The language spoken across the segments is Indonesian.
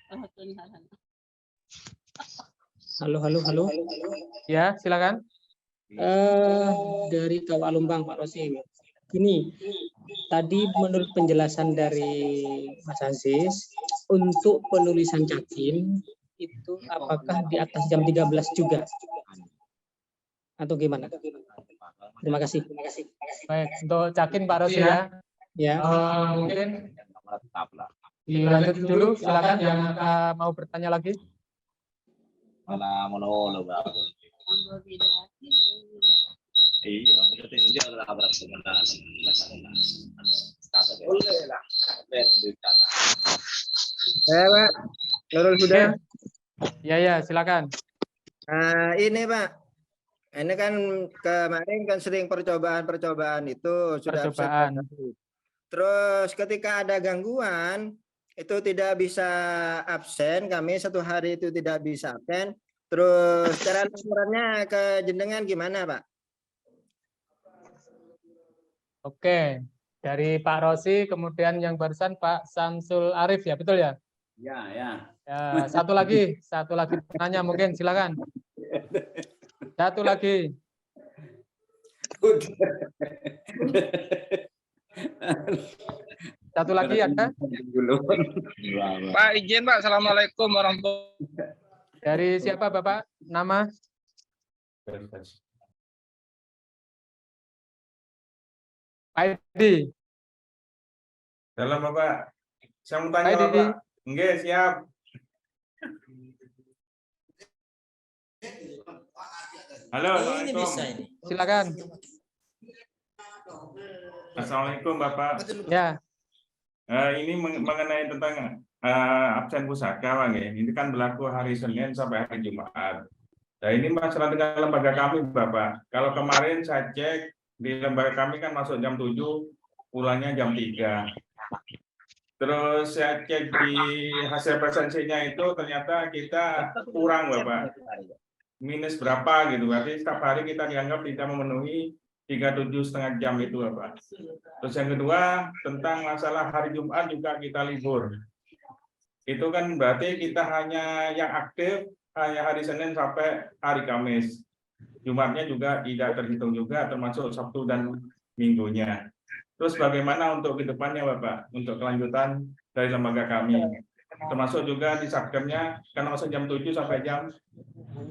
Halo, halo, halo. Ya, silakan. Dari Tawalumbang, Pak Rosi. Gini, tadi menurut penjelasan dari Mas Aziz, untuk penulisan Cakin itu apakah di atas jam 13 juga? Atau gimana? Terima kasih. Baik, untuk Cakin Pak Rosi ya. Ya. Mungkin dilanjut dulu, silakan yang mau bertanya lagi. Mana monolog aku. Iya, mungkin dia adalah abrak sebenarnya. Boleh lah. Pak, Nurul Huda. Ya, silakan. Ini Pak, ini kan kemarin kan sering percobaan itu sudah Percobaan. Terus ketika ada gangguan itu tidak bisa absen, kami 1 hari itu tidak bisa absen. Terus cara laporannya ke jenengan gimana Pak? Oke, dari Pak Rosi, kemudian yang barusan Pak Samsul Arif ya, betul ya? Ya. Ya, satu lagi penanya mungkin, silakan. Satu lagi. Satu lagi ada? Pak, izin Pak. Assalamualaikum warahmatullahi wabarakatuh. Dari siapa Bapak? Nama? Pak Edi. Dalam Bapak. Saya mau tanya Bapak. Enggak, siap. Halo, Assalamualaikum. Silakan. Assalamualaikum Bapak. Ya. Ini mengenai tentang absen pusaka, Bang ya. Ini kan berlaku hari Senin sampai hari Jumat. Nah, ini masalah dengan lembaga kami, Bapak. Kalau kemarin saya cek di lembaga kami kan masuk jam 7, pulangnya jam 3. Terus saya cek di hasil presensinya itu ternyata kita kurang, Bapak. Minus berapa gitu. Berarti setiap hari kita dianggap tidak memenuhi 37,5 jam itu, Bapak. Terus yang kedua, tentang masalah hari Jumat juga kita libur. Itu kan berarti kita hanya yang aktif hanya hari Senin sampai hari Kamis. Jumatnya juga tidak terhitung juga, termasuk Sabtu dan Minggunya. Terus bagaimana untuk ke depannya, Bapak? Untuk kelanjutan dari lembaga kami. Termasuk juga di Satkernya, karena masuk jam 7 sampai jam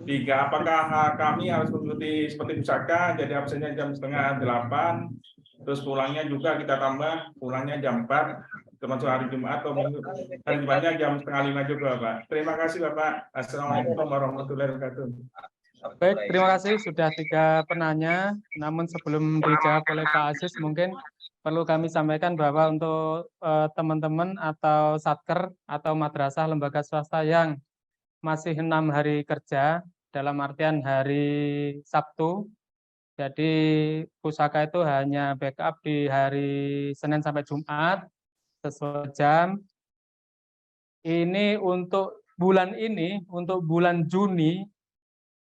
3. Apakah kami harus mengikuti seperti pusaka, jadi absennya jam setengah 8, terus pulangnya juga kita tambah, pulangnya jam 4, termasuk hari Jumat atau Minggu. Hari Jumatnya jam setengah 5 juga, Pak. Terima kasih, Bapak. Assalamualaikum warahmatullahi wabarakatuh. Baik, terima kasih sudah 3 penanya. Namun sebelum dijawab oleh Pak Aziz, mungkin perlu kami sampaikan bahwa untuk teman-teman atau satker atau madrasah lembaga swasta yang masih 6 hari kerja, dalam artian hari Sabtu, jadi pusaka itu hanya backup di hari Senin sampai Jumat, sesuai jam. Ini untuk bulan ini, untuk bulan Juni,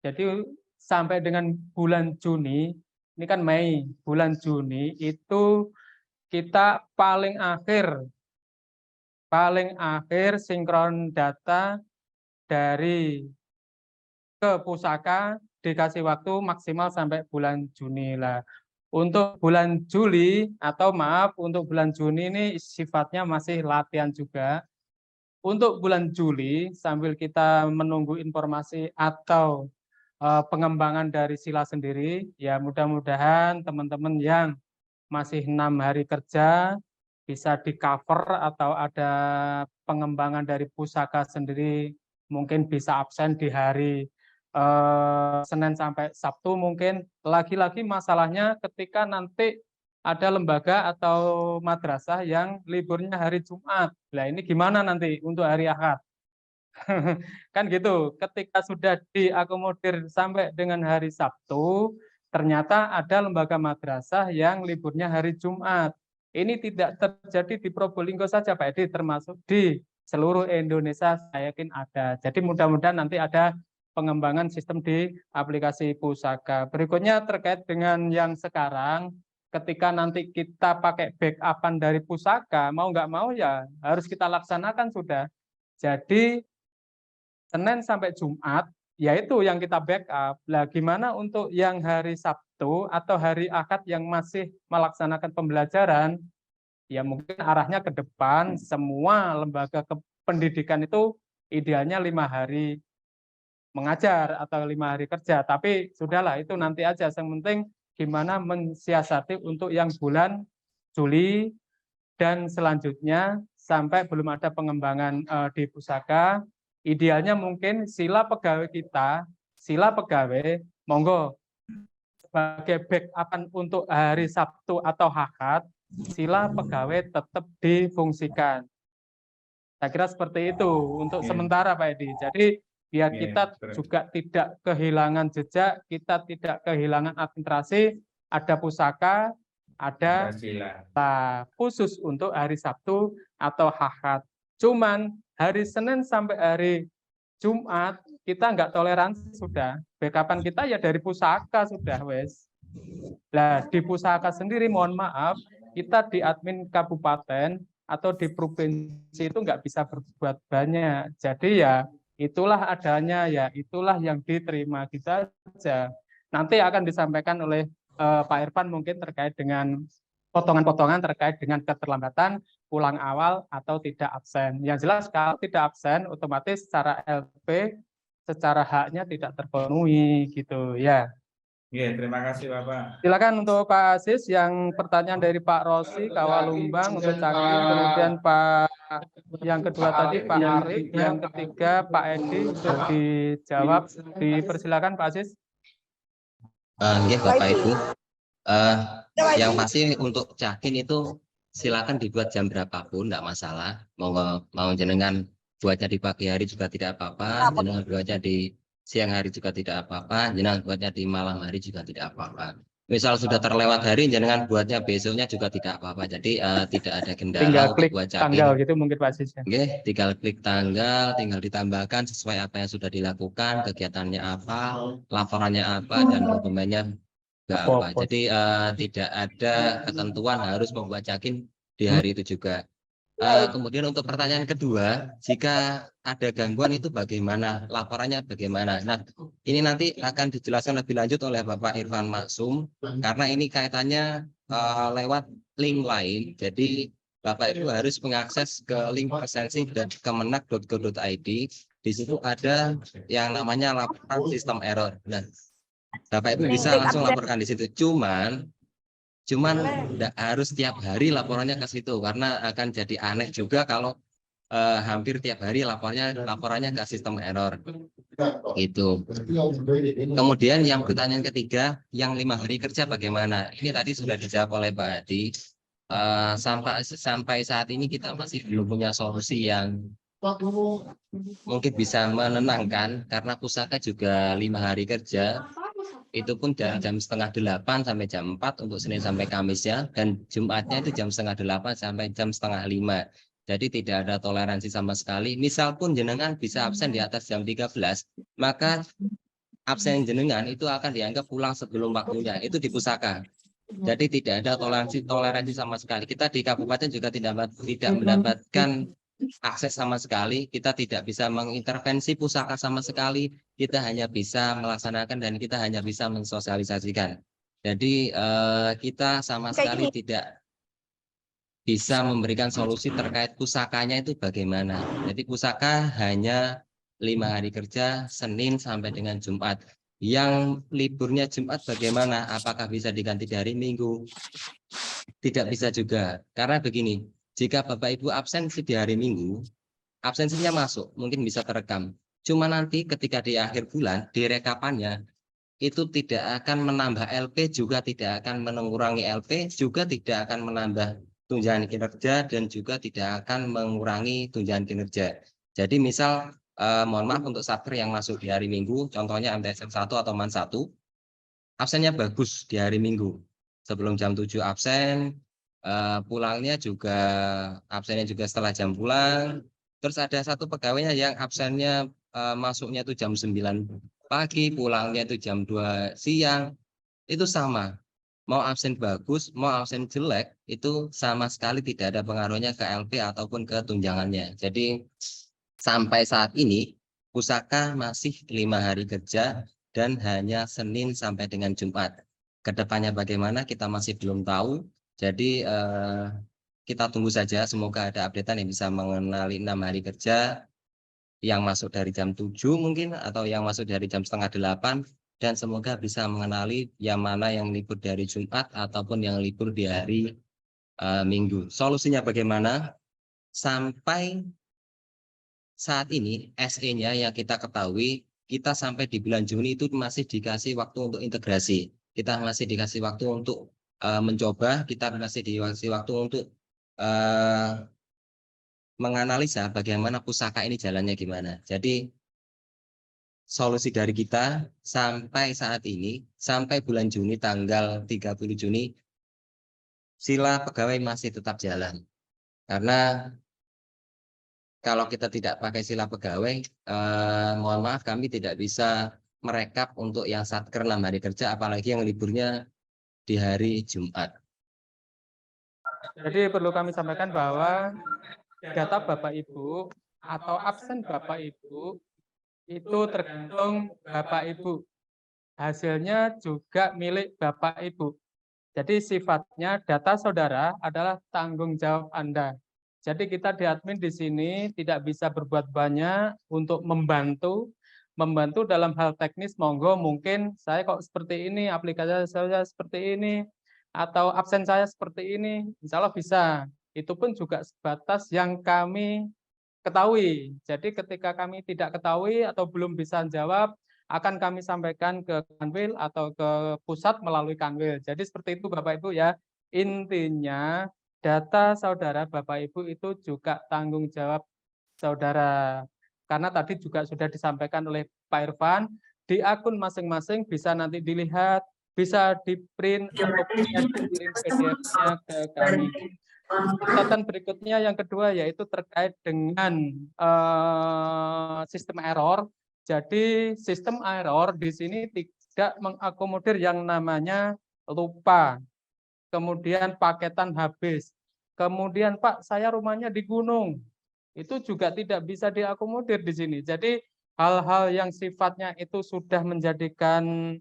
jadi sampai dengan bulan Juni, ini kan Mei, bulan Juni itu kita paling akhir sinkron data dari ke pusaka dikasih waktu maksimal sampai bulan Juni lah. Untuk bulan Juli atau maaf untuk bulan Juni ini sifatnya masih latihan juga. Untuk bulan Juli sambil kita menunggu informasi atau pengembangan dari sila sendiri, ya mudah-mudahan teman-teman yang masih 6 hari kerja bisa di cover atau ada pengembangan dari pusaka sendiri, mungkin bisa absen di hari Senin sampai Sabtu mungkin. Lagi-lagi masalahnya ketika nanti ada lembaga atau madrasah yang liburnya hari Jumat. Nah ini gimana nanti untuk hari Ahad? Kan gitu, ketika sudah diakomodir sampai dengan hari Sabtu, ternyata ada lembaga madrasah yang liburnya hari Jumat. Ini tidak terjadi di Probolinggo saja Pak Edi, termasuk di seluruh Indonesia saya yakin ada. Jadi mudah-mudahan nanti ada pengembangan sistem di aplikasi pusaka. Berikutnya terkait dengan yang sekarang, ketika nanti kita pakai backupan dari pusaka, mau nggak mau ya harus kita laksanakan sudah. Jadi Senin sampai Jumat, yaitu yang kita backup. Lah gimana untuk yang hari Sabtu atau hari Ahad yang masih melaksanakan pembelajaran? Ya mungkin arahnya ke depan, semua lembaga pendidikan itu idealnya 5 hari mengajar atau 5 hari kerja. Tapi sudahlah, itu nanti aja. Yang penting gimana mensiasati untuk yang bulan Juli dan selanjutnya sampai belum ada pengembangan di pusaka. Idealnya mungkin sila pegawai kita, sila pegawai, monggo sebagai backup untuk hari Sabtu atau Ahad, sila pegawai tetap difungsikan. Saya kira seperti itu untuk sementara Pak Edi. Jadi biar kita juga tidak kehilangan jejak, kita tidak kehilangan administrasi, ada pusaka, ada sila khusus untuk hari Sabtu atau Ahad. Cuman hari Senin sampai hari Jumat kita nggak toleransi sudah. Backupan kita ya dari pusaka sudah wes. Nah di pusaka sendiri mohon maaf kita di admin kabupaten atau di provinsi itu nggak bisa berbuat banyak. Jadi ya itulah adanya, ya itulah yang diterima kita saja. Nanti akan disampaikan oleh Pak Irfan mungkin terkait dengan potongan-potongan terkait dengan keterlambatan pulang awal atau tidak absen. Yang jelas kalau tidak absen otomatis secara LP secara haknya tidak terpenuhi gitu ya. Iya, terima kasih Bapak. Silakan untuk Pak Aziz yang pertanyaan dari Pak Rosi Kawalumbang untuk Caki, kemudian Pak yang kedua tadi Pak Arif, yang ketiga Pak Edi untuk dijawab. Dipersilakan Pak Aziz. Iya Bapak Ibu. Yang pasti untuk Cakin itu silakan dibuat jam berapapun, enggak masalah. Mau jenengan buatnya di pagi hari juga tidak apa-apa, jenengan buatnya di siang hari juga tidak apa-apa, jenengan buatnya di malam hari juga tidak apa-apa. Misal sudah terlewat hari, jenengan buatnya besoknya juga tidak apa-apa. Jadi tidak ada kendala tinggal untuk klik buat Cakin. Tanggal gitu mungkin Pak Aziz. Oke, tinggal klik tanggal, tinggal ditambahkan sesuai apa yang sudah dilakukan, kegiatannya apa, laporannya apa, dan dokumennya apa. Jadi tidak ada ketentuan harus membuat Cakin di hari itu juga. Kemudian untuk pertanyaan kedua, jika ada gangguan itu bagaimana, laporannya bagaimana? Nah, ini nanti akan dijelaskan lebih lanjut oleh Bapak Irfan Maksum, karena ini kaitannya lewat link lain. Jadi Bapak Ibu harus mengakses ke link presensi dan kemenak.go.id. Di situ ada yang namanya laporan sistem error. Nah, Bapak Ibu bisa langsung laporkan di situ. Cuman tidak harus tiap hari laporannya ke situ, karena akan jadi aneh juga kalau hampir tiap hari laporannya ke sistem error. Gitu. Kemudian yang pertanyaan ketiga, yang 5 hari kerja bagaimana? Ini tadi sudah dijawab oleh Pak Adi. Sampai saat ini kita masih belum punya solusi yang mungkin bisa menenangkan, karena pusaka juga 5 hari kerja. Itu pun dari jam 7:30 sampai jam 4 untuk Senin sampai Kamis ya, dan Jumatnya itu jam 4:30 sampai jam 4:30. Jadi tidak ada toleransi sama sekali. Misal pun jenengan bisa absen di atas jam 13, maka absen jenengan itu akan dianggap pulang sebelum waktunya. Itu di pusaka. Jadi tidak ada toleransi sama sekali. Kita di kabupaten juga tidak mendapatkan akses sama sekali, kita tidak bisa mengintervensi pusaka sama sekali, kita hanya bisa melaksanakan dan kita hanya bisa mensosialisasikan. Jadi kita sama sekali tidak bisa memberikan solusi terkait pusakanya itu bagaimana. Jadi pusaka hanya 5 hari kerja, Senin sampai dengan Jumat. Yang liburnya Jumat bagaimana? Apakah bisa diganti dari Minggu? Tidak bisa juga, karena begini. Jika Bapak Ibu absen di hari Minggu, absensinya masuk, mungkin bisa terekam. Cuma nanti ketika di akhir bulan, di rekapannya, itu tidak akan menambah LP, juga tidak akan mengurangi LP, juga tidak akan menambah tunjangan kinerja, dan juga tidak akan mengurangi tunjangan kinerja. Jadi misal, mohon maaf untuk satker yang masuk di hari Minggu, contohnya MTSN 1 atau MAN 1, absennya bagus di hari Minggu. Sebelum jam 7 absen, pulangnya juga absennya juga setelah jam pulang. Terus ada satu pegawainya yang absennya masuknya itu jam 9 pagi, pulangnya itu jam 2 siang. Itu sama. Mau absen bagus, mau absen jelek, itu sama sekali tidak ada pengaruhnya ke LP ataupun ke tunjangannya. Jadi sampai saat ini pusaka masih 5 hari kerja dan hanya Senin sampai dengan Jumat. Kedepannya bagaimana kita masih belum tahu. Jadi kita tunggu saja, semoga ada updatean yang bisa mengenali 6 hari kerja yang masuk dari jam 7 mungkin, atau yang masuk dari jam setengah 8, dan semoga bisa mengenali yang mana yang libur dari Jumat ataupun yang libur di hari Minggu. Solusinya bagaimana? Sampai saat ini SE-nya yang kita ketahui, kita sampai di bulan Juni itu masih dikasih waktu untuk integrasi. Kita masih dikasih waktu untuk mencoba, kita masih dikasih waktu untuk menganalisa bagaimana pusaka ini jalannya gimana. Jadi solusi dari kita sampai saat ini, sampai bulan Juni tanggal 30 Juni, sila pegawai masih tetap jalan. Karena kalau kita tidak pakai sila pegawai, mohon maaf kami tidak bisa merekap untuk yang satker 6 hari kerja, apalagi yang liburnya di hari Jumat. Jadi perlu kami sampaikan bahwa data Bapak Ibu atau absen Bapak Ibu itu tergantung Bapak Ibu. Hasilnya juga milik Bapak Ibu. Jadi sifatnya data saudara adalah tanggung jawab Anda. Jadi kita di admin di sini tidak bisa berbuat banyak untuk membantu dalam hal teknis. Monggo mungkin saya kok seperti ini, aplikasi saya seperti ini, atau absen saya seperti ini, insya Allah bisa. Itu pun juga sebatas yang kami ketahui. Jadi ketika kami tidak ketahui atau belum bisa jawab, akan kami sampaikan ke Kanwil atau ke pusat melalui Kanwil. Jadi seperti itu Bapak Ibu ya. Intinya data saudara Bapak Ibu itu juga tanggung jawab saudara. Karena tadi juga sudah disampaikan oleh Pak Irfan, di akun masing-masing bisa nanti dilihat, bisa di-print atau bisa dikirim PDF-nya ke kami. Catatan berikutnya yang kedua yaitu terkait dengan sistem error. Jadi sistem error di sini tidak mengakomodir yang namanya lupa, kemudian paketan habis, kemudian Pak saya rumahnya di gunung, itu juga tidak bisa diakomodir di sini. Jadi hal-hal yang sifatnya itu sudah menjadikan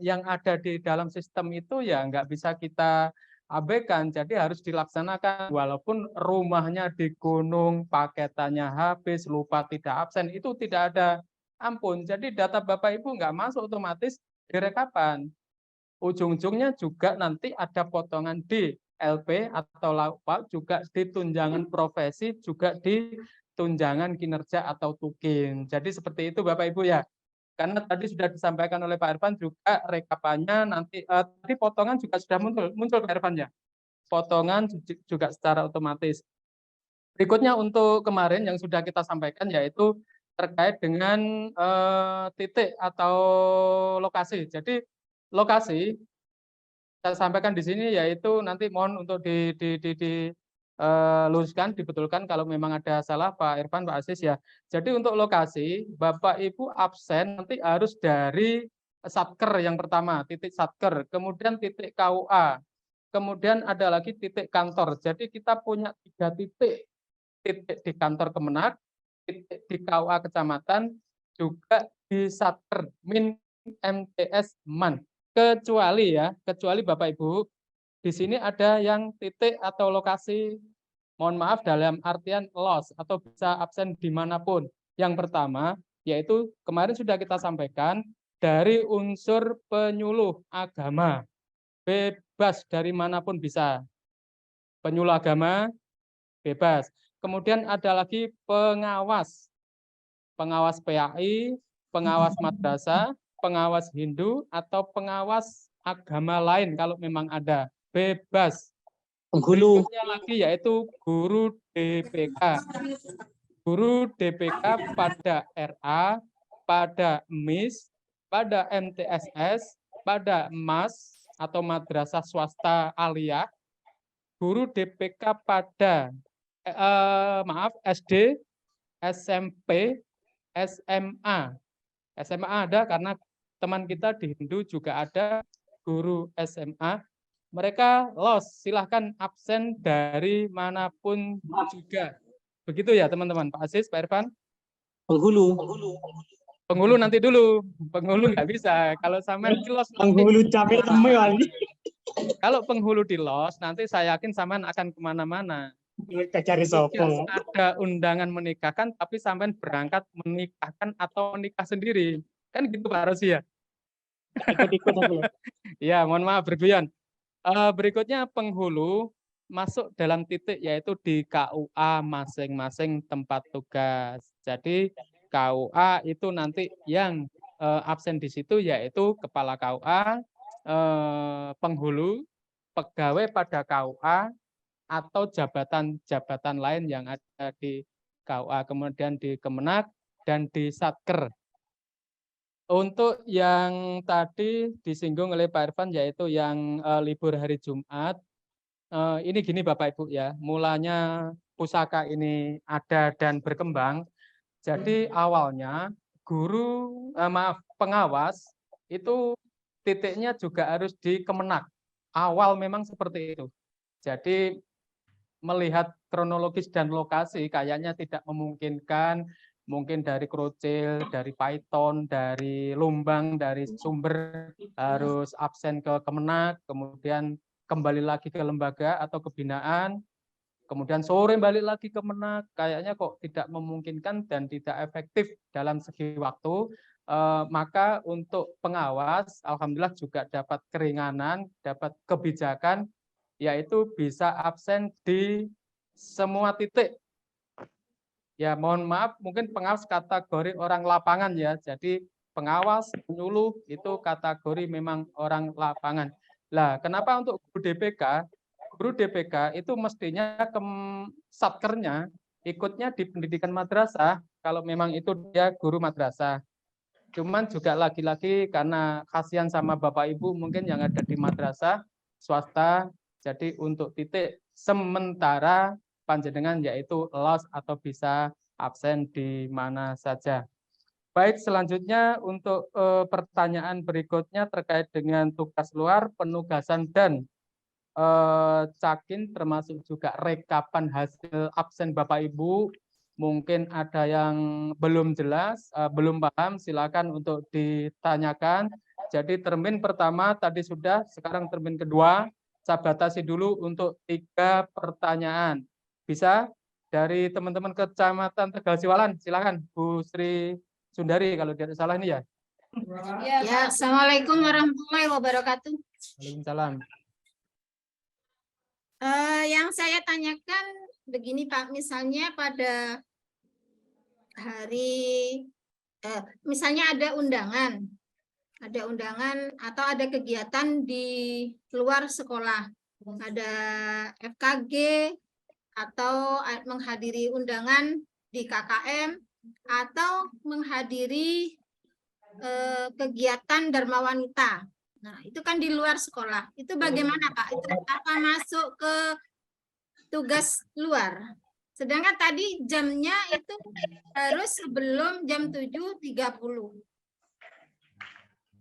yang ada di dalam sistem itu ya nggak bisa kita abaikan, jadi harus dilaksanakan walaupun rumahnya di gunung, paketannya habis, lupa tidak absen, itu tidak ada ampun. Jadi data Bapak Ibu nggak masuk otomatis di rekapan. Ujung-ujungnya juga nanti ada potongan di LP atau laupa, juga di tunjangan profesi, juga di tunjangan kinerja atau tukin. Jadi seperti itu Bapak Ibu ya. Karena tadi sudah disampaikan oleh Pak Irfan juga rekapannya nanti tadi potongan juga sudah muncul Pak Irfan ya. Potongan juga secara otomatis. Berikutnya untuk kemarin yang sudah kita sampaikan yaitu terkait dengan titik atau lokasi. Jadi lokasi saya sampaikan di sini yaitu nanti mohon untuk luruskan, dibetulkan kalau memang ada salah Pak Irfan, Pak Aziz ya. Jadi untuk lokasi, Bapak Ibu absen nanti harus dari satker yang pertama, titik satker, kemudian titik KUA, kemudian ada lagi titik kantor. Jadi kita punya 3 titik di kantor Kemenak, titik di KUA kecamatan, juga di satker min MTS Man. Kecuali Bapak Ibu, di sini ada yang titik atau lokasi, mohon maaf dalam artian loss atau bisa absen dimanapun. Yang pertama, yaitu kemarin sudah kita sampaikan, dari unsur penyuluh agama. Bebas dari manapun bisa. Penyuluh agama, bebas. Kemudian ada lagi pengawas. Pengawas PAI, pengawas madrasah, pengawas Hindu, atau pengawas agama lain kalau memang ada. Bebas. Penghulu. Berikutnya lagi yaitu guru DPK. Guru DPK pada RA, pada MIS, pada MTSS, pada MAS atau madrasah swasta aliyah. Guru DPK pada SD, SMP, SMA. SMA ada karena teman kita di Hindu juga ada guru SMA. Mereka loss, silahkan absen dari manapun juga. Begitu ya teman-teman, Pak Aziz, Pak Irfan? Penghulu. Penghulu nanti dulu, penghulu nggak bisa. Kalau sampean di los, Penghulu capek teme kali. kalau penghulu di los, nanti saya yakin sampean akan kemana-mana. Cari sopo. Ada undangan menikahkan, tapi sampean berangkat menikahkan atau menikah sendiri. Kan gitu Pak Rosi ya? Ikut-ikut aku. Ya, mohon maaf berguyon. Berikutnya penghulu masuk dalam titik yaitu di KUA masing-masing tempat tugas. Jadi KUA itu nanti yang absen di situ yaitu kepala KUA, penghulu, pegawai pada KUA, atau jabatan-jabatan lain yang ada di KUA, kemudian di Kemenak dan di Satker. Untuk yang tadi disinggung oleh Pak Irfan yaitu yang libur hari Jumat, ini gini Bapak Ibu ya, mulanya pusaka ini ada dan berkembang. Jadi awalnya guru, pengawas itu titiknya juga harus di Kemenak. Awal memang seperti itu. Jadi melihat kronologis dan lokasi kayaknya tidak memungkinkan, mungkin dari Krucil, dari Python, dari Lumbang, dari Sumber harus absen ke Kemenak, kemudian kembali lagi ke lembaga atau kebinaan, kemudian sore balik lagi ke Kemenak, kayaknya kok tidak memungkinkan dan tidak efektif dalam segi waktu. Maka untuk pengawas, alhamdulillah juga dapat keringanan, dapat kebijakan, yaitu bisa absen di semua titik. Ya mohon maaf, mungkin pengawas kategori orang lapangan ya. Jadi pengawas, penyuluh itu kategori memang orang lapangan. Lah, kenapa untuk guru DPK? Guru DPK itu mestinya satkernya ikutnya di pendidikan madrasah kalau memang itu dia guru madrasah. Cuman juga lagi-lagi karena kasihan sama Bapak Ibu mungkin yang ada di madrasah swasta, jadi untuk titik sementara panjenengan yaitu los atau bisa absen di mana saja. Baik, selanjutnya untuk pertanyaan berikutnya terkait dengan tugas luar, penugasan dan cakin termasuk juga rekapan hasil absen Bapak Ibu. Mungkin ada yang belum jelas, belum paham, silakan untuk ditanyakan. Jadi termin pertama tadi sudah, sekarang termin kedua. Saya batasi dulu untuk 3 pertanyaan. Bisa dari teman-teman Kecamatan Tegal Siwalan, silakan Bu Sri Sundari kalau tidak salah ini ya. Ya, Assalamualaikum warahmatullahi wabarakatuh. Waalaikumsalam. Yang saya tanyakan begini Pak, misalnya pada hari, misalnya ada undangan atau ada kegiatan di luar sekolah, ada FKG atau menghadiri undangan di KKM atau menghadiri kegiatan Dharma Wanita. Nah, itu kan di luar sekolah. Itu bagaimana Pak? Itu apa masuk ke tugas luar? Sedangkan tadi jamnya itu harus sebelum jam 7.30.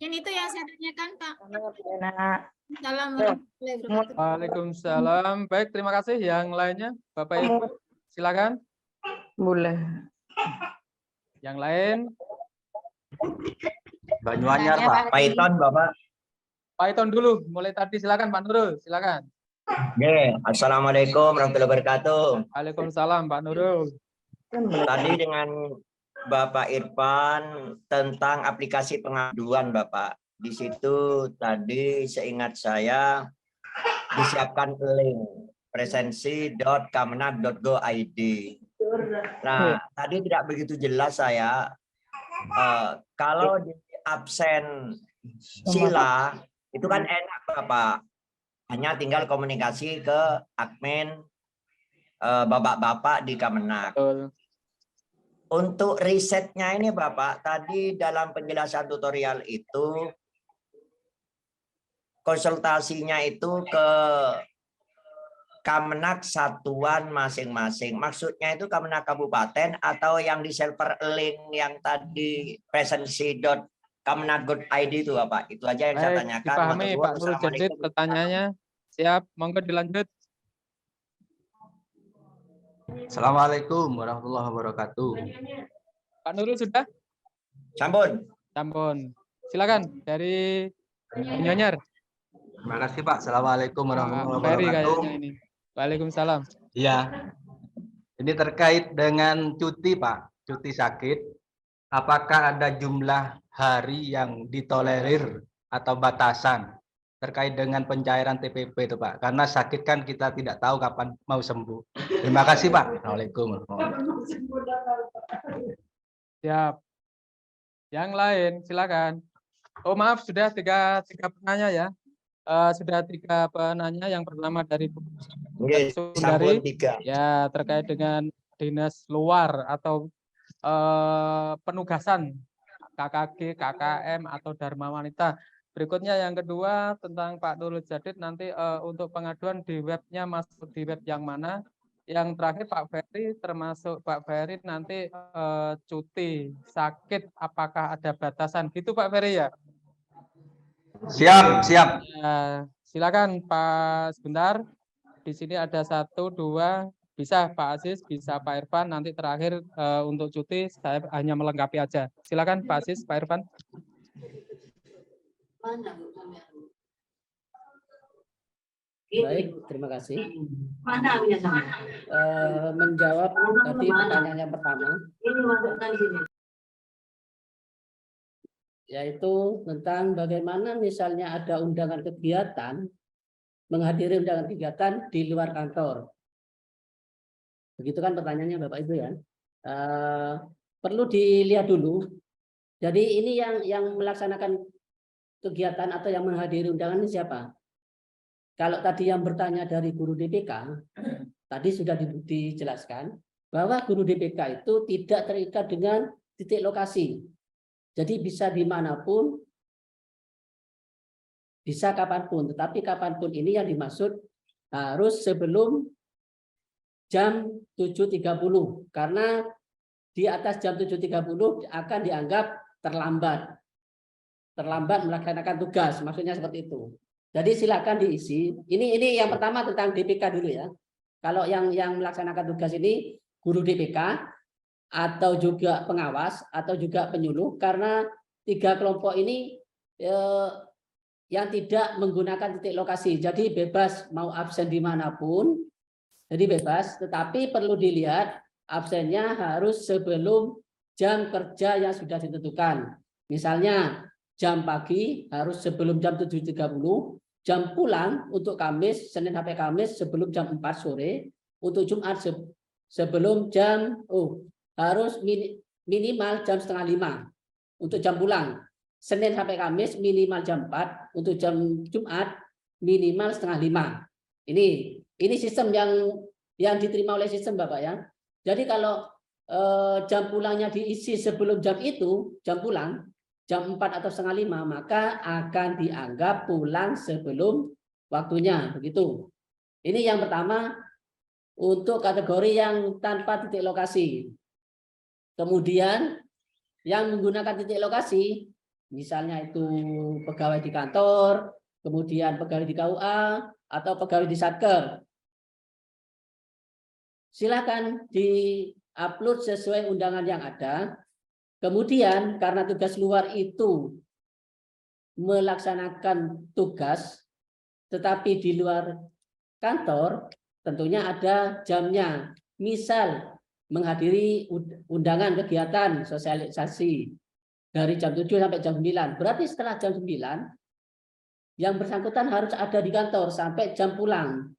Dan itu yang saya tanyakan Pak. Assalamualaikum. Waalaikumsalam. Baik, terima kasih. Yang lainnya, Bapak Ibu, silakan. Boleh. Yang lain? Banyuanyar Pak. Python Bapak. Python dulu, mulai tadi silakan Pak Nurul, silakan. Oke, Assalamualaikum warahmatullahi wabarakatuh. Waalaikumsalam Pak Nurul. Tadi dengan Bapak Irfan tentang aplikasi pengaduan Bapak. Di situ tadi seingat saya disiapkan link presensi.kemenak.go.id. Nah, tadi tidak begitu jelas saya. Kalau di absen sila itu kan enak Bapak. Hanya tinggal komunikasi ke admin bapak-bapak di Kemenak. Untuk risetnya ini Bapak, tadi dalam penjelasan tutorial itu konsultasinya itu ke Kemenak satuan masing-masing. Maksudnya itu Kemenak kabupaten atau yang di server link yang tadi presensi.kemenak.id itu Bapak. Itu aja yang saya tanyakan. Dipahami Pak Nurul Jadid pertanyaannya. Siap, monggo dilanjut. Assalamualaikum warahmatullahi wabarakatuh. Pak Nurul sudah? Sampun. Sampun. Silakan dari Nyonyer. Terima kasih Pak. Assalamualaikum warahmatullahi Pak Ferry wabarakatuh. kayaknya ini. Waalaikumsalam. Iya. Ini terkait dengan cuti Pak, cuti sakit. Apakah ada jumlah hari yang ditolerir atau batasan terkait dengan pencairan TPP itu Pak? Karena sakit kan kita tidak tahu kapan mau sembuh. Terima kasih Pak. Assalamualaikum. Siap. Yang lain silakan. Oh maaf, sudah tiga penanya ya. Sudah 3 penanya. Yang pertama dari Nggih, Sundari. sampun 3. Ya, terkait dengan dinas luar atau penugasan KKG, KKM atau Dharma Wanita. Berikutnya yang kedua tentang Pak Nurul Jadid, nanti untuk pengaduan di webnya masuk di web yang mana. Yang terakhir Pak Ferry, termasuk Pak Ferry nanti cuti sakit apakah ada batasan gitu Pak Ferry ya? Siap, siap. Ya, silakan Pak sebentar. Di sini ada 1, 2, bisa Pak Aziz, bisa Pak Irfan. Nanti terakhir untuk cuti saya hanya melengkapi aja. Silakan Pak Aziz, Pak Irfan. Baik, terima kasih. Menjawab tadi pertanyaan yang pertama, yaitu tentang bagaimana misalnya ada undangan kegiatan, menghadiri undangan kegiatan di luar kantor. Begitu kan pertanyaannya Bapak Ibu ya. Perlu dilihat dulu. Jadi ini yang melaksanakan kegiatan atau yang menghadiri undangan ini siapa? Kalau tadi yang bertanya dari guru DPK, tadi sudah dijelaskan bahwa guru DPK itu tidak terikat dengan titik lokasi. Jadi bisa dimanapun, bisa kapanpun. Tetapi kapanpun ini yang dimaksud harus sebelum jam 7.30. Karena di atas jam 7.30 akan dianggap terlambat. Terlambat melaksanakan tugas, maksudnya seperti itu. Jadi silakan diisi. Ini yang pertama tentang DPK dulu ya. Kalau yang melaksanakan tugas ini guru DPK atau juga pengawas atau juga penyuluh, karena 3 kelompok ini yang tidak menggunakan titik lokasi. Jadi bebas mau absen dimanapun. Jadi bebas, tetapi perlu dilihat absennya harus sebelum jam kerja yang sudah ditentukan. Misalnya jam pagi harus sebelum jam 7.30, jam pulang untuk Kamis, Senin sampai Kamis sebelum jam 4 sore, untuk Jumat sebelum jam, harus minimal jam 4:30 untuk jam pulang. Senin sampai Kamis minimal jam 4, untuk jam Jumat minimal 4:30. Ini sistem yang diterima oleh sistem Bapak ya. Jadi kalau jam pulangnya diisi sebelum jam itu, jam pulang, jam 4 atau 4:30, maka akan dianggap pulang sebelum waktunya. Begitu. Ini yang pertama untuk kategori yang tanpa titik lokasi. Kemudian yang menggunakan titik lokasi, misalnya itu pegawai di kantor, kemudian pegawai di KUA, atau pegawai di Satker. Silakan di-upload sesuai undangan yang ada. Kemudian karena tugas luar itu melaksanakan tugas, tetapi di luar kantor tentunya ada jamnya. Misal menghadiri undangan kegiatan sosialisasi dari jam 7 sampai jam 9. Berarti setelah jam 9 yang bersangkutan harus ada di kantor sampai jam pulang.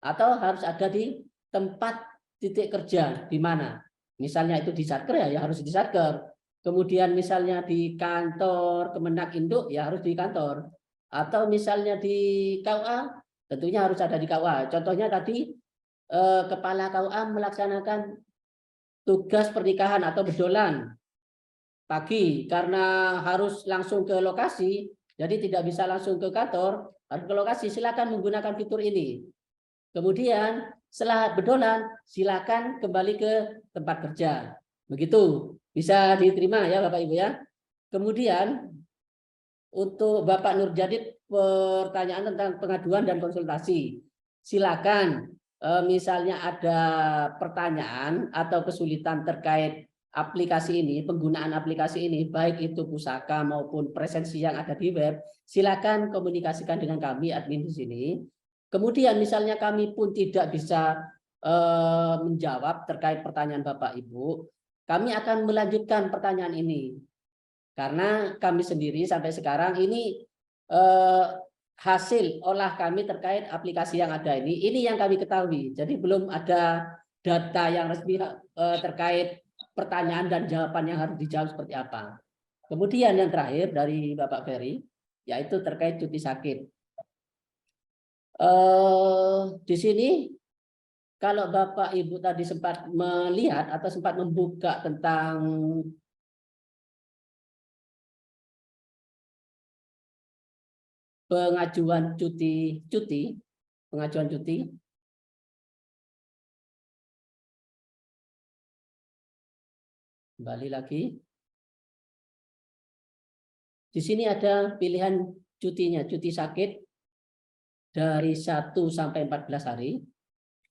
Atau harus ada di tempat titik kerja di mana. Misalnya itu di Satker ya harus di Satker. Kemudian misalnya di kantor Kemenak Induk ya harus di kantor. Atau misalnya di KUA tentunya harus ada di KUA. Contohnya tadi kepala KUA melaksanakan tugas pernikahan atau bedolan pagi karena harus langsung ke lokasi, jadi tidak bisa langsung ke kantor, harus ke lokasi. Silakan menggunakan fitur ini. Kemudian setelah bedolan silakan kembali ke tempat kerja. Begitu. Bisa diterima ya Bapak Ibu ya. Kemudian untuk Bapak Nur Jadid pertanyaan tentang pengaduan dan konsultasi. Silakan misalnya ada pertanyaan atau kesulitan terkait aplikasi ini, penggunaan aplikasi ini, baik itu pusaka maupun presensi yang ada di web, silakan komunikasikan dengan kami admin di sini. Kemudian misalnya kami pun tidak bisa menjawab terkait pertanyaan Bapak Ibu, kami akan melanjutkan pertanyaan ini. Karena kami sendiri sampai sekarang ini hasil olah kami terkait aplikasi yang ada ini yang kami ketahui. Jadi belum ada data yang resmi terkait pertanyaan dan jawaban yang harus dijawab seperti apa. Kemudian yang terakhir dari Bapak Ferry, yaitu terkait cuti sakit. Di sini kalau Bapak Ibu tadi sempat melihat atau sempat membuka tentang pengajuan cuti, pengajuan cuti. Kembali lagi. Di sini ada pilihan cutinya, cuti sakit dari 1 sampai 14 hari.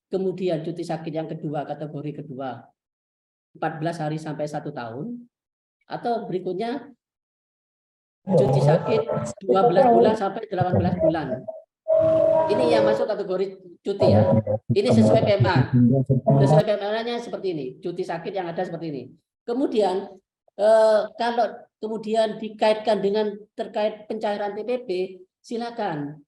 Kemudian cuti sakit yang kedua, kategori kedua, 14 hari sampai 1 tahun. Atau berikutnya cuti sakit 12 bulan sampai 18 bulan. Ini yang masuk kategori cuti ya. Ini sesuai PMA. Sesuai PMA-nya seperti ini. Cuti sakit yang ada seperti ini. Kemudian kalau kemudian dikaitkan dengan terkait pencairan TPP, silakan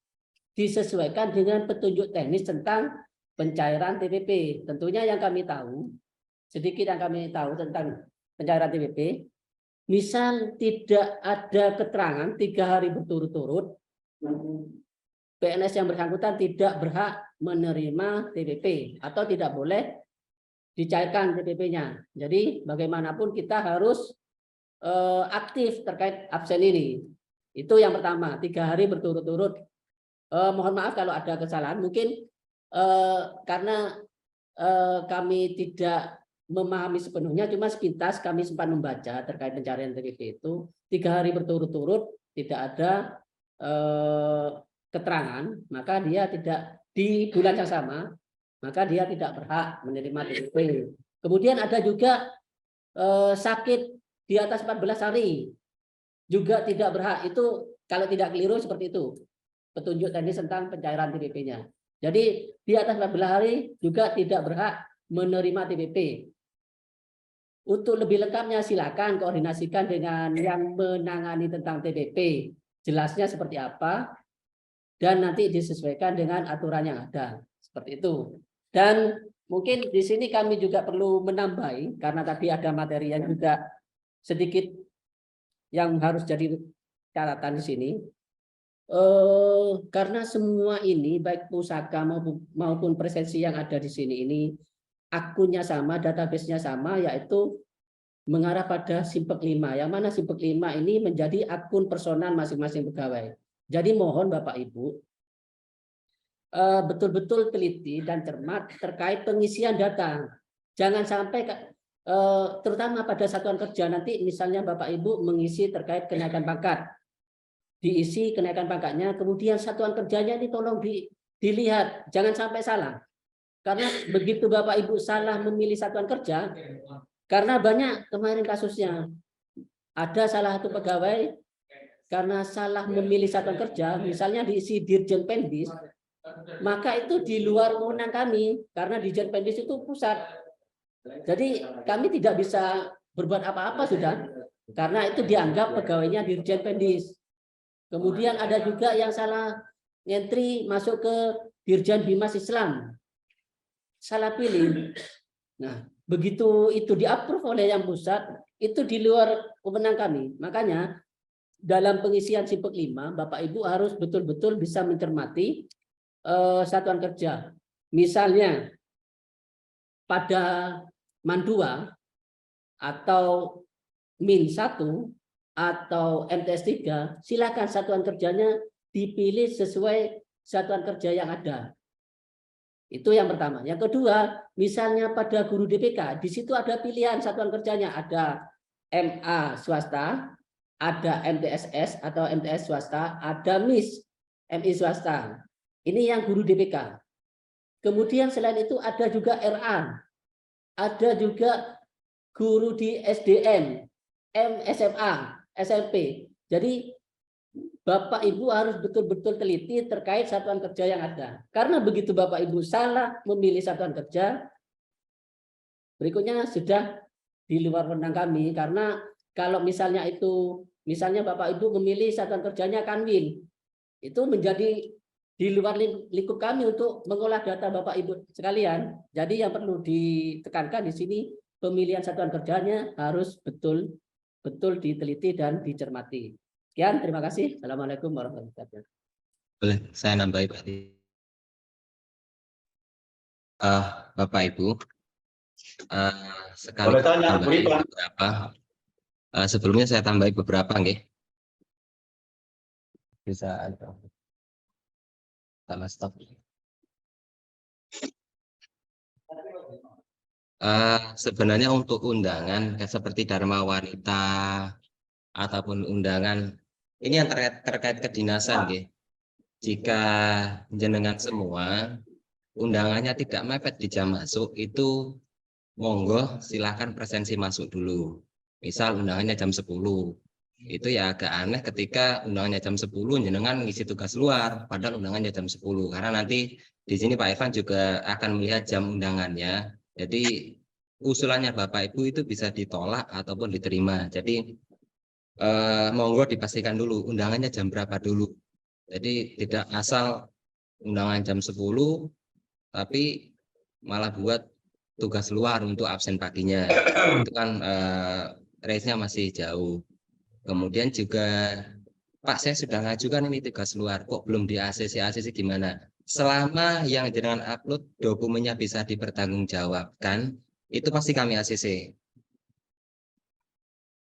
disesuaikan dengan petunjuk teknis tentang pencairan TPP. Tentunya yang kami tahu, sedikit yang kami tahu tentang pencairan TPP, misal tidak ada keterangan 3 hari berturut-turut, PNS yang bersangkutan tidak berhak menerima TPP atau tidak boleh dicairkan TPP-nya. Jadi bagaimanapun kita harus aktif terkait absen ini. Itu yang pertama, 3 hari berturut-turut. Mohon maaf kalau ada kesalahan, mungkin karena kami tidak memahami sepenuhnya, cuma sepintas kami sempat membaca terkait pencarian TPP itu 3 hari berturut-turut tidak ada keterangan, maka dia tidak di bulan yang sama, maka dia tidak berhak menerima TPP. Kemudian ada juga sakit di atas 14 hari juga tidak berhak. Itu kalau tidak keliru seperti itu petunjuk teknis tentang pencairan TPP-nya. Jadi di atas 14 hari juga tidak berhak menerima TPP. Untuk lebih lengkapnya silakan koordinasikan dengan yang menangani tentang TPP. Jelasnya seperti apa dan nanti disesuaikan dengan aturan yang ada. Seperti itu. Dan mungkin di sini kami juga perlu menambahi karena tadi ada materi yang juga sedikit yang harus jadi catatan di sini. Karena semua ini baik pusaka maupun presensi yang ada di sini ini akunnya sama, database-nya sama, yaitu mengarah pada Simpek 5. Yang mana Simpek 5 ini menjadi akun personal masing-masing pegawai. Jadi mohon Bapak Ibu betul-betul teliti dan cermat terkait pengisian data. Jangan sampai terutama pada satuan kerja nanti misalnya Bapak Ibu mengisi terkait kenaikan pangkat. Diisi kenaikan pangkatnya, kemudian satuan kerjanya ini tolong dilihat, jangan sampai salah. Karena begitu Bapak Ibu salah memilih satuan kerja, karena banyak kemarin kasusnya, ada salah satu pegawai karena salah memilih satuan kerja, misalnya diisi Dirjen Pendis, maka itu di luar wewenang kami, karena Dirjen Pendis itu pusat. Jadi kami tidak bisa berbuat apa-apa sudah, karena itu dianggap pegawainya Dirjen Pendis. Kemudian ada juga yang salah entry masuk ke Dirjen Bimas Islam, salah pilih. Nah, begitu itu di-approve oleh yang pusat, itu di luar wewenang kami. Makanya dalam pengisian Simpek 5, Bapak Ibu harus betul-betul bisa mencermati satuan kerja. Misalnya pada MAN 2 atau MIN 1 atau MTS 3, silakan satuan kerjanya dipilih sesuai satuan kerja yang ada. Itu yang pertama. Yang kedua, misalnya pada guru DPK, di situ ada pilihan satuan kerjanya, ada MA swasta, ada MTSS atau MTS swasta, ada MIS, MI swasta. Ini yang guru DPK. Kemudian selain itu ada juga RA, ada juga guru di SDM, SMA, SMP. Jadi Bapak Ibu harus betul-betul teliti terkait satuan kerja yang ada. Karena begitu Bapak Ibu salah memilih satuan kerja, berikutnya sudah di luar wewenang kami. Karena kalau misalnya Bapak Ibu memilih satuan kerjanya Kanwil, itu menjadi di luar lingkup kami untuk mengolah data Bapak Ibu sekalian. Jadi yang perlu ditekankan di sini, pemilihan satuan kerjanya harus betul diteliti dan dicermati. Sekian, terima kasih. Assalamualaikum warahmatullahi wabarakatuh. Boleh saya nambahi Pak. Bapak Ibu, sekali tambahin beberapa. Sebelumnya saya tambahi beberapa, nggih. Bisa sama stop. Sebenarnya untuk undangan seperti Dharma Wanita ataupun undangan ini yang terkait kedinasan, nggih. Jika jenengan semua undangannya tidak mepet di jam masuk, itu monggo silahkan presensi masuk dulu. Misal undangannya jam 10, itu ya agak aneh ketika undangannya jam 10 jenengan ngisi tugas luar, padahal undangannya jam 10. Karena nanti di sini Pak Irfan juga akan melihat jam undangannya. Jadi usulannya Bapak Ibu itu bisa ditolak ataupun diterima. Jadi monggo dipastikan dulu undangannya jam berapa dulu. Jadi tidak asal undangan jam 10 tapi malah buat tugas luar untuk absen paginya. Itu kan race-nya masih jauh. Kemudian juga Pak, saya sudah ngajukan ini tugas luar, kok belum di ACC gimana? Selama yang jenengan upload dokumennya bisa dipertanggungjawabkan, itu pasti kami ACC.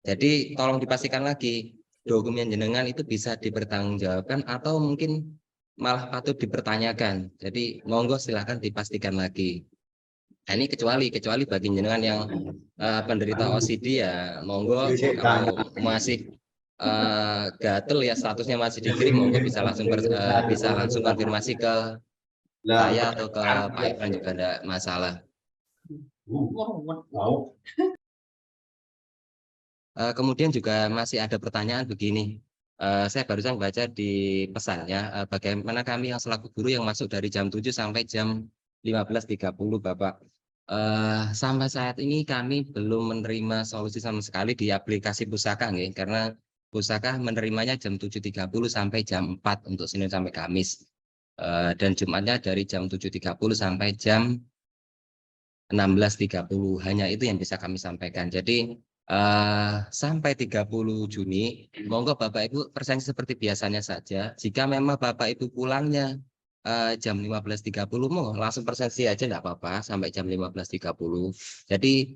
Jadi tolong dipastikan lagi dokumen jenengan itu bisa dipertanggungjawabkan atau mungkin malah patut dipertanyakan. Jadi monggo silahkan dipastikan lagi. Nah, ini kecuali bagi jenengan yang penderita OCD ya monggo kalau masih gatel ya statusnya masih dikirim, monggo bisa langsung konfirmasi ke saya atau ke Pak Irfan juga ada masalah. Kemudian juga masih ada pertanyaan begini. Saya barusan baca di pesannya, bagaimana kami yang selaku guru yang masuk dari jam 7 sampai jam 15.30 Bapak. Sampai saat ini kami belum menerima solusi sama sekali di aplikasi Pusaka, nih, karena Pusaka menerimanya jam 7.30 sampai jam 4 untuk Senin sampai Kamis. Dan Jumatnya dari jam 7.30 sampai jam 16.30. Hanya itu yang bisa kami sampaikan. Jadi sampai 30 Juni, monggo Bapak Ibu presensi seperti biasanya saja. Jika memang Bapak Ibu pulangnya jam 15.30, mau langsung presensi aja enggak apa-apa sampai jam 15.30. Jadi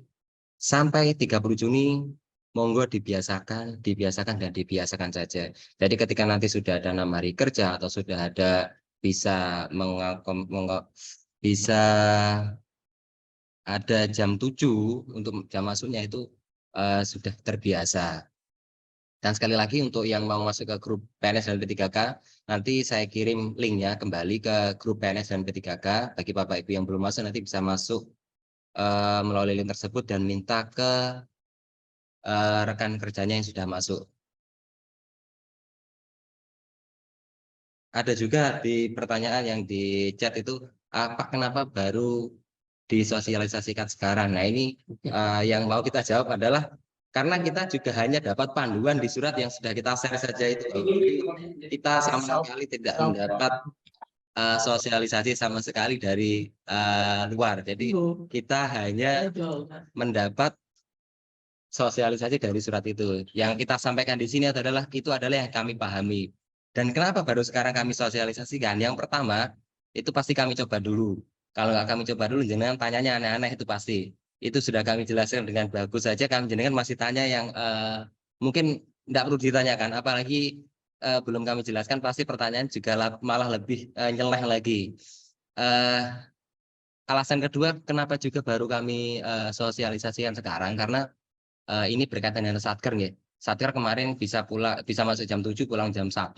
sampai 30 Juni monggo dibiasakan dan dibiasakan saja. Jadi ketika nanti sudah ada 6 hari kerja atau sudah ada bisa ada jam 7 untuk jam masuknya itu sudah terbiasa. Dan sekali lagi untuk yang mau masuk ke grup PNS dan P3K, nanti saya kirim linknya kembali ke grup PNS dan P3K. Bagi Bapak Ibu yang belum masuk nanti bisa masuk melalui link tersebut dan minta ke rekan kerjanya yang sudah masuk. Ada juga di pertanyaan yang di chat itu, kenapa baru disosialisasikan sekarang? Nah ini yang mau kita jawab adalah karena kita juga hanya dapat panduan di surat yang sudah kita share saja itu. Kita sama sekali tidak mendapat sosialisasi sama sekali dari luar. Jadi kita hanya mendapat sosialisasi dari surat itu. Yang kita sampaikan di sini adalah yang kami pahami. Dan kenapa baru sekarang kami sosialisasikan? Yang pertama itu pasti kami coba dulu. Kalau nggak kami coba dulu, jenengan tanyanya aneh-aneh itu pasti. Itu sudah kami jelaskan dengan bagus saja. Kami jenengan masih tanya yang mungkin tidak perlu ditanyakan. Apalagi belum kami jelaskan, pasti pertanyaan juga malah lebih nyeleh lagi. Alasan kedua, kenapa juga baru kami sosialisasikan sekarang? Karena ini berkaitan dengan Satker, ya. Satker kemarin bisa masuk jam 7, pulang jam 1.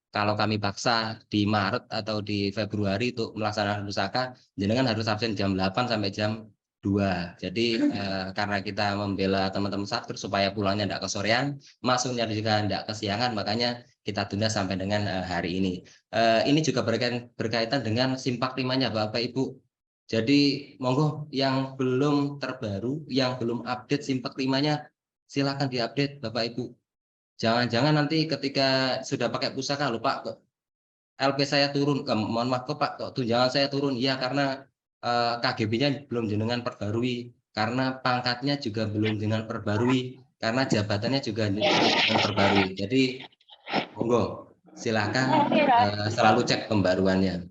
kalau kami paksa di Maret atau di Februari untuk melaksanakan pusaka, jenengan harus absen jam 8 sampai jam 2. Jadi karena kita membela teman-teman Satker supaya pulangnya tidak kesorean, masuknya juga tidak kesiangan, makanya kita tunda sampai dengan hari ini. Ini juga berkaitan dengan simpak timanya Bapak Ibu. Jadi monggo yang belum terbaru, yang belum update simpak timanya, silakan diupdate Bapak Ibu. Jangan-jangan nanti ketika sudah pakai pusaka, lupa kok LP saya turun, mohon maaf kok Pak, kok tunjangan saya turun. Ya karena KGB-nya belum jenengan perbarui, karena pangkatnya juga belum jenengan perbarui, karena jabatannya juga belum perbarui. Jadi monggo silakan selalu cek pembaruannya.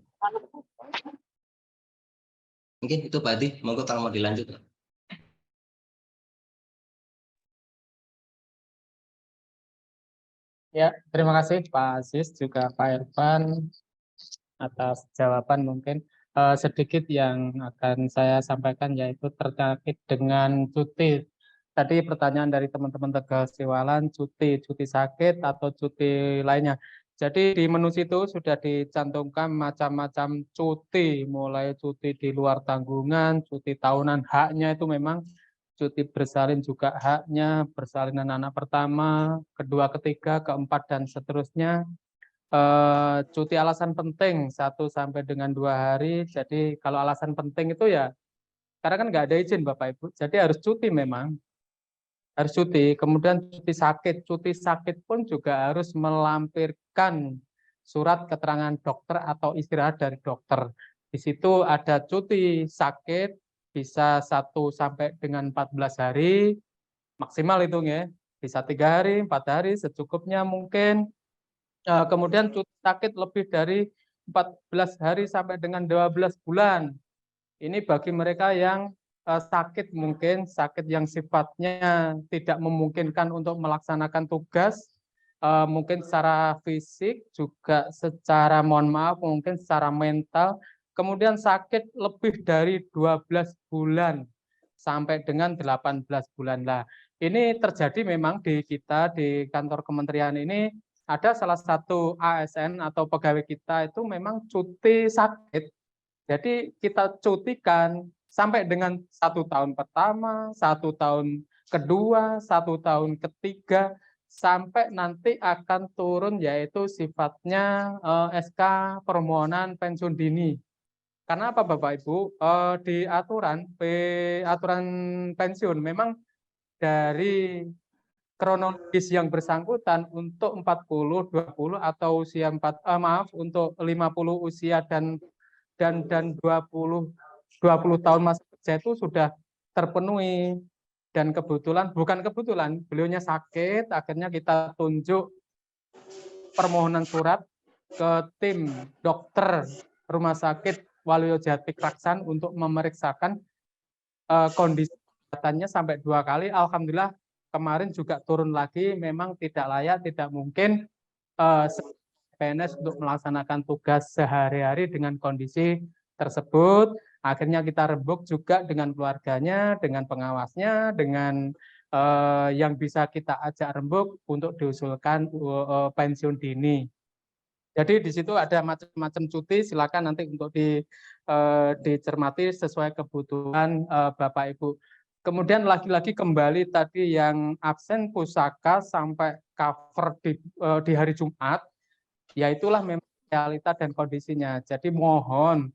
Mungkin itu Pak Adi, monggo kalau mau dilanjut. Ya, terima kasih Pak Aziz juga Pak Irfan atas jawaban. Mungkin sedikit yang akan saya sampaikan yaitu terkait dengan cuti. Tadi pertanyaan dari teman-teman Tegal Siwalan, cuti sakit atau cuti lainnya. Jadi di menu situ sudah dicantumkan macam-macam cuti, mulai cuti di luar tanggungan, cuti tahunan, haknya itu memang cuti bersalin juga haknya, persalinan anak pertama, kedua, ketiga, keempat, dan seterusnya. Cuti alasan penting 1 sampai dengan 2 hari. Jadi kalau alasan penting itu ya, karena kan nggak ada izin Bapak Ibu, jadi harus cuti memang. Harus cuti, kemudian cuti sakit pun juga harus melampirkan surat keterangan dokter atau istirahat dari dokter. Di situ ada cuti sakit bisa 1 sampai dengan 14 hari maksimal itu ya, bisa 3 hari, 4 hari secukupnya mungkin. Kemudian cuti sakit lebih dari 14 hari sampai dengan 12 bulan. Ini bagi mereka yang sakit, mungkin sakit yang sifatnya tidak memungkinkan untuk melaksanakan tugas, mungkin secara fisik juga secara, mohon maaf, mungkin secara mental, kemudian sakit lebih dari 12 bulan sampai dengan 18 bulan lah. Ini terjadi memang di kita di kantor kementerian ini ada salah satu ASN atau pegawai kita itu memang cuti sakit. Jadi kita cutikan sampai dengan 1 tahun pertama, 1 tahun kedua, 1 tahun ketiga, sampai nanti akan turun yaitu sifatnya SK permohonan pensiun dini. Karena apa Bapak Ibu? Di aturan pensiun memang dari kronologis yang bersangkutan untuk 40, 20 atau usia untuk 50 usia dan 20 tahun masa kerja itu sudah terpenuhi. Dan bukan kebetulan, beliaunya sakit, akhirnya kita tunjuk permohonan surat ke tim dokter Rumah Sakit Waluyo Jati Kraksan untuk memeriksakan kondisi kesehatannya sampai 2 kali. Alhamdulillah kemarin juga turun lagi, memang tidak layak, tidak mungkin PNS untuk melaksanakan tugas sehari-hari dengan kondisi tersebut. Akhirnya kita rembuk juga dengan keluarganya, dengan pengawasnya, dengan yang bisa kita ajak rembuk untuk diusulkan pensiun dini. Jadi di situ ada macam-macam cuti, silakan nanti untuk dicermati sesuai kebutuhan Bapak Ibu. Kemudian lagi-lagi kembali tadi yang absen pusaka sampai cover di hari Jumat, ya itulah memang realita dan kondisinya. Jadi mohon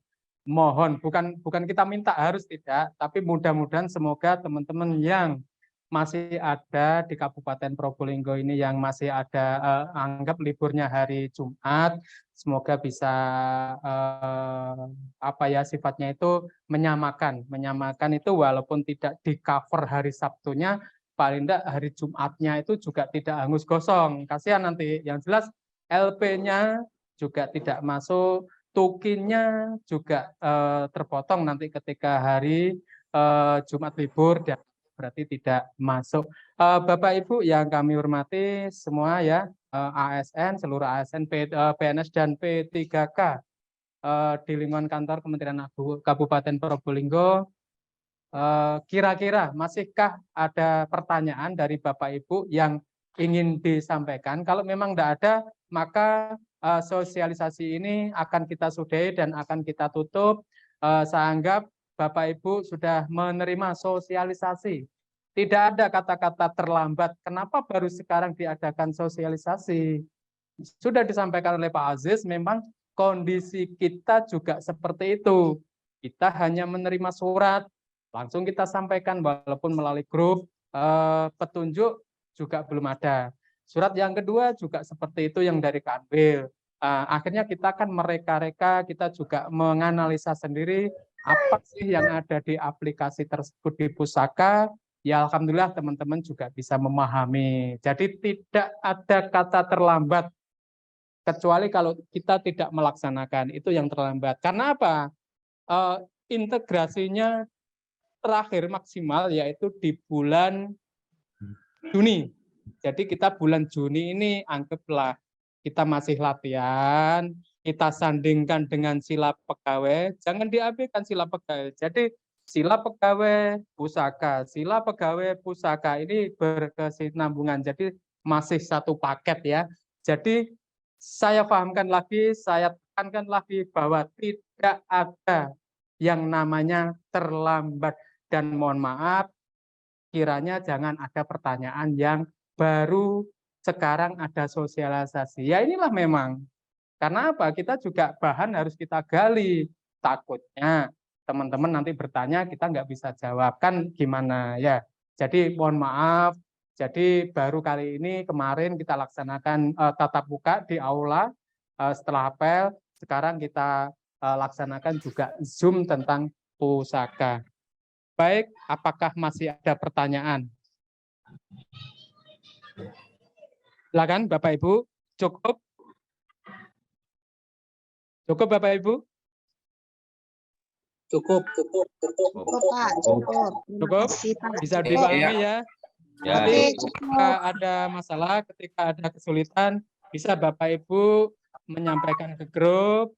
bukan kita minta, harus tidak, tapi mudah-mudahan semoga teman-teman yang masih ada di Kabupaten Probolinggo ini yang masih ada anggap liburnya hari Jumat, semoga bisa sifatnya itu menyamakan itu walaupun tidak di cover hari Sabtunya, paling tidak hari Jumatnya itu juga tidak hangus gosong. Kasihan nanti, yang jelas LP-nya juga tidak masuk, tukinnya juga terpotong nanti ketika hari Jumat libur dan berarti tidak masuk. Bapak Ibu yang kami hormati semua ya, ASN, seluruh ASN, PNS dan P3K di lingkungan kantor Kementerian Kabupaten Probolinggo, kira-kira masihkah ada pertanyaan dari Bapak Ibu yang ingin disampaikan? Kalau memang tidak ada, maka sosialisasi ini akan kita sudahi dan akan kita tutup. Saya anggap Bapak Ibu sudah menerima sosialisasi. Tidak ada kata-kata terlambat. Kenapa baru sekarang diadakan sosialisasi? Sudah disampaikan oleh Pak Aziz, memang kondisi kita juga seperti itu. Kita hanya menerima surat, langsung kita sampaikan walaupun melalui grup, petunjuk juga belum ada. Surat yang kedua juga seperti itu yang dari Kanwil. Akhirnya kita akan mereka-reka, kita juga menganalisa sendiri apa sih yang ada di aplikasi tersebut di Pusaka. Ya alhamdulillah teman-teman juga bisa memahami. Jadi tidak ada kata terlambat kecuali kalau kita tidak melaksanakan, itu yang terlambat. Karena apa? Integrasinya terakhir maksimal yaitu di bulan Juni. Jadi kita bulan Juni ini anggaplah kita masih latihan, kita sandingkan dengan sila pegawai, jangan diabaikan sila pegawai. Jadi sila pegawai pusaka ini berkesinambungan. Jadi masih satu paket ya. Jadi saya pahamkan lagi, saya tekankan lagi bahwa tidak ada yang namanya terlambat. Dan mohon maaf, kiranya jangan ada pertanyaan yang baru sekarang ada sosialisasi. Ya inilah memang. Karena apa? Kita juga bahan harus kita gali. Takutnya teman-teman nanti bertanya, kita nggak bisa jawab. Kan gimana ya? Jadi mohon maaf. Jadi baru kali ini kemarin kita laksanakan tatap muka di aula setelah apel. Sekarang kita laksanakan juga Zoom tentang pusaka. Baik, apakah masih ada pertanyaan? Silakan Bapak Ibu, cukup? Cukup Bapak Ibu? Cukup. Pak, cukup. Cukup? Bisa dipahami ya? Nanti ketika ada masalah, ketika ada kesulitan, bisa Bapak Ibu menyampaikan ke grup.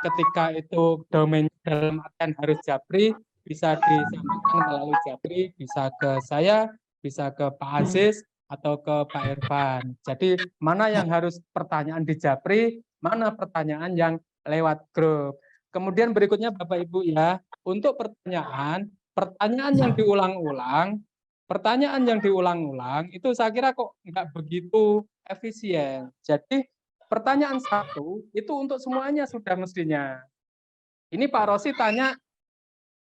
Ketika itu domain dalam artian harus Japri, bisa disampaikan melalui Japri, bisa ke saya, bisa ke Pak Aziz, atau ke Pak Irfan. Jadi mana yang harus pertanyaan di Japri, mana pertanyaan yang lewat grup. Kemudian berikutnya Bapak Ibu ya, untuk pertanyaan yang diulang-ulang, itu saya kira kok nggak begitu efisien. Jadi pertanyaan satu itu untuk semuanya sudah mestinya. Ini Pak Rosi tanya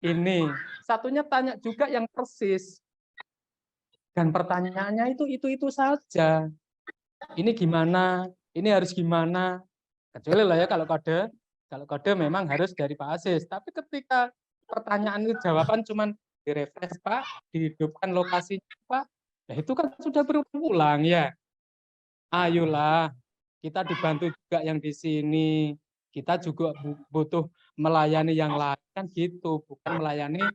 ini, satunya tanya juga yang persis. Dan pertanyaannya itu saja. Ini gimana? Ini harus gimana? Kecuali lah ya kalau kode memang harus dari Pak Aziz. Tapi ketika pertanyaan itu jawaban cuman direfresh Pak, dihidupkan lokasinya Pak, nah itu kan sudah berulang ya. Ayolah, kita dibantu juga yang di sini. Kita juga butuh melayani yang lain kan gitu, bukan melayani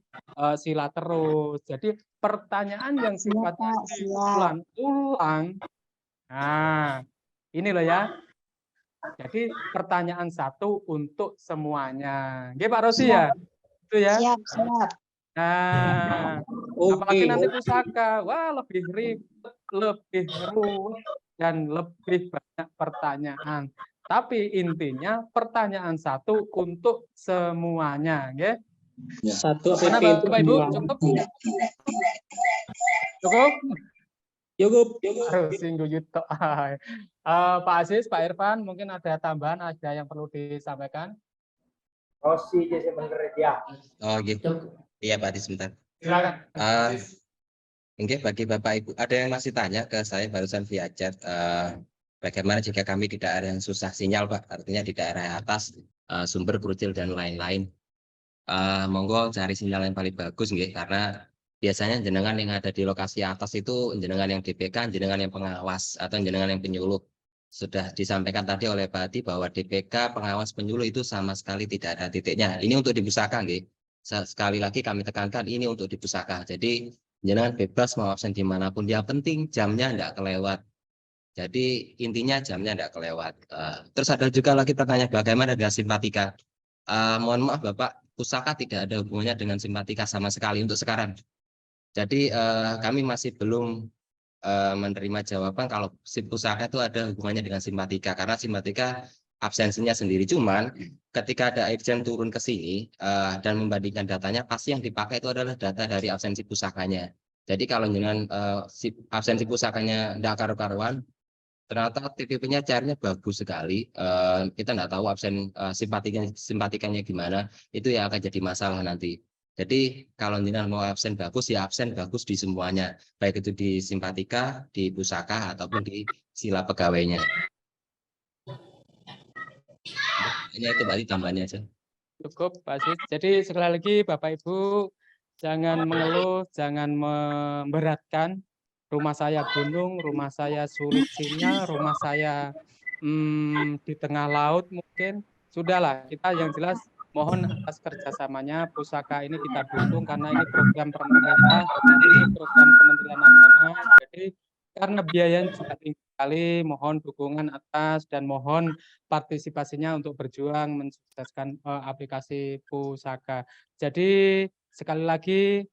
sila terus. Jadi pertanyaan yang sifatnya diulang-ulang. Nah, ini loh ya. Jadi pertanyaan satu untuk semuanya. Oke Pak Rosi ya? Itu ya? Siap. Nah, apalagi nanti pusaka, wah lebih ribet, lebih ruwet, dan lebih banyak pertanyaan. Tapi intinya pertanyaan satu untuk semuanya, ya. Satu Mana Bapak Ibu? Cukup? Cukup? Singgung Yuto. Pak Aziz, Pak Irfan, mungkin ada tambahan, ada yang perlu disampaikan? Rosi jadi bener ya. Oh gitu. Iya Pak Adi sebentar. Silakan. Mungkin bagi Bapak Ibu, ada yang masih tanya ke saya barusan via chat. Bagaimana jika kami di daerah yang susah sinyal, Pak? Artinya di daerah atas, sumber kerucil dan lain-lain. Monggo cari sinyal yang paling bagus, nggih, karena biasanya jenengan yang ada di lokasi atas itu jenengan yang DPK, jenengan yang pengawas, atau jenengan yang penyuluh. Sudah disampaikan tadi oleh Pak Adi bahwa DPK, pengawas, penyuluh itu sama sekali tidak ada titiknya. Ini untuk di pusaka, nggih. Sekali lagi kami tekankan ini untuk di pusaka. Jadi jenengan bebas mau absen dimanapun. Yang penting jamnya tidak kelewat. Jadi intinya jamnya tidak kelewat. Terus ada juga lagi pertanyaan bagaimana dengan simpatika. Mohon maaf Bapak, pusaka tidak ada hubungannya dengan simpatika sama sekali untuk sekarang. Jadi kami masih belum menerima jawaban kalau si pusaka itu ada hubungannya dengan simpatika, karena simpatika absensinya sendiri. Cuman ketika ada absen turun ke sini dan membandingkan datanya, pasti yang dipakai itu adalah data dari absensi pusakanya. Jadi kalau dengan absensi pusakanya tidak karu-karuan, ternyata TPP-nya CR-nya bagus sekali. Kita tidak tahu absen simpatikanya gimana, itu yang akan jadi masalah nanti. Jadi kalau jenengan mau absen bagus, ya absen bagus di semuanya, baik itu di simpatika, di pusaka, ataupun di sila pegawainya. Hanya itu Pak, tambahannya aja. Cukup, Pak Sis. Jadi sekali lagi Bapak Ibu, jangan mengeluh, jangan memberatkan. Rumah saya gunung, rumah saya sulit sinyal, rumah saya di tengah laut mungkin. Sudahlah, kita yang jelas mohon atas kerjasamanya. Pusaka ini kita dukung karena ini program pemerintah, ini program Kementerian Agama. Jadi karena biayanya juga tinggi sekali, mohon dukungan atas dan mohon partisipasinya untuk berjuang mensukseskan aplikasi pusaka. Jadi sekali lagi,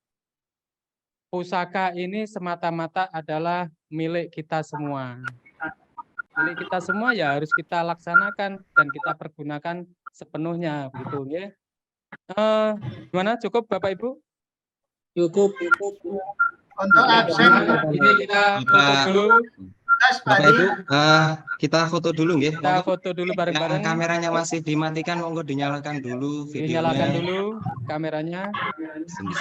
pusaka ini semata-mata adalah milik kita semua. Milik kita semua ya harus kita laksanakan dan kita pergunakan sepenuhnya, begitu ya. Gimana, cukup Bapak Ibu? Cukup. Untuk absen Ini kita foto dulu. Bapak Ibu, kita foto dulu nggih. Kita foto dulu bareng-bareng. Yang kameranya masih dimatikan, monggo dinyalakan dulu videonya. Dinyalakan dulu kameranya. Sebentar.